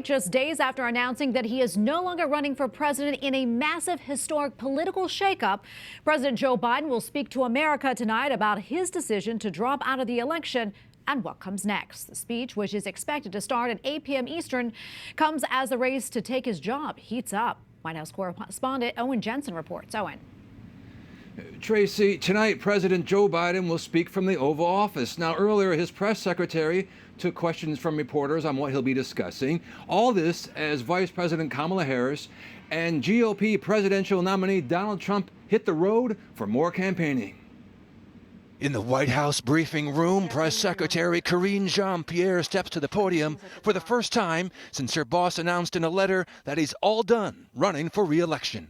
tonight, just days after announcing that he is no longer running for president in a massive historic political shakeup. President Joe Biden will speak to America tonight about his decision to drop out of the election and what comes next. The speech, which is expected to start at 8 p.m. Eastern, comes as the race to take his job heats up. White House Correspondent Owen Jensen reports. Owen. Tracy, tonight President Joe Biden will speak from the Oval Office. Now, earlier, his press secretary took questions from reporters on what he'll be discussing. All this as Vice President Kamala Harris and GOP presidential nominee Donald Trump hit the road for more campaigning. In the White House briefing room, Press Secretary Karine Jean-Pierre steps to the podium for the first time since her boss announced in a letter that he's all done running for re-election.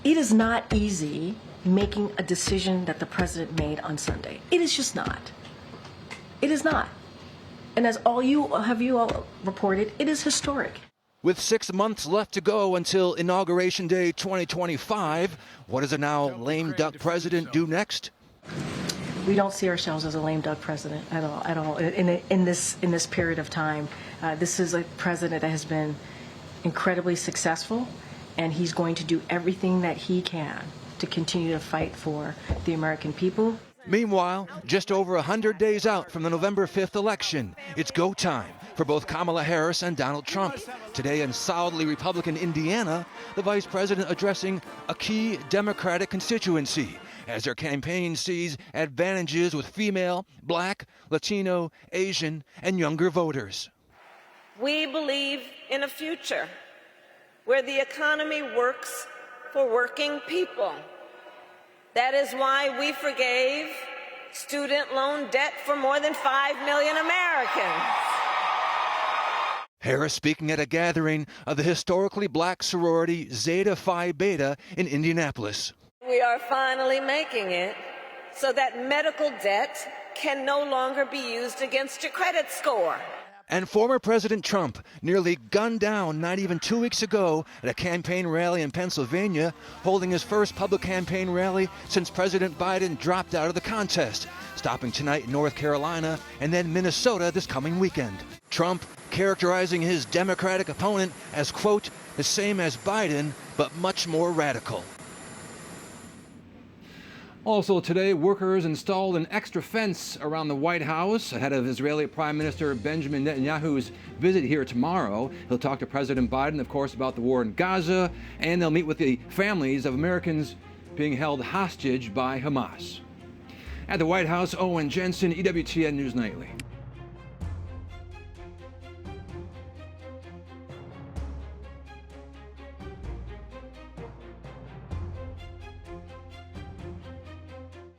It is not easy making a decision that the president made on Sunday. It is just not. It is not. And as you all reported, it is historic. With 6 months left to go until Inauguration Day 2025, what does a now lame duck president do next? We don't see ourselves as a lame duck president at all. In this period of time, this is a president that has been incredibly successful, and he's going to do everything that he can to continue to fight for the American people. Meanwhile, just over 100 days out from the November 5th election, it's go time for both Kamala Harris and Donald Trump. Today in solidly Republican Indiana, the vice president addressing a key Democratic constituency as their campaign sees advantages with female, Black, Latino, Asian, and younger voters. We believe in a future where the economy works for working people. That is why we forgave student loan debt for more than 5 million Americans. Harris speaking at a gathering of the historically black sorority Zeta Phi Beta in Indianapolis. We are finally making it so that medical debt can no longer be used against your credit score. And former President Trump nearly gunned down not even 2 weeks ago at a campaign rally in Pennsylvania, holding his first public campaign rally since President Biden dropped out of the contest, stopping tonight in North Carolina and then Minnesota this coming weekend. Trump characterizing his Democratic opponent as, quote, the same as Biden, but much more radical. Also today, workers installed an extra fence around the White House ahead of Israeli Prime Minister Benjamin Netanyahu's visit here tomorrow. He'll talk to President Biden, of course, about the war in Gaza, and they'll meet with the families of Americans being held hostage by Hamas. At the White House, Owen Jensen, EWTN News Nightly.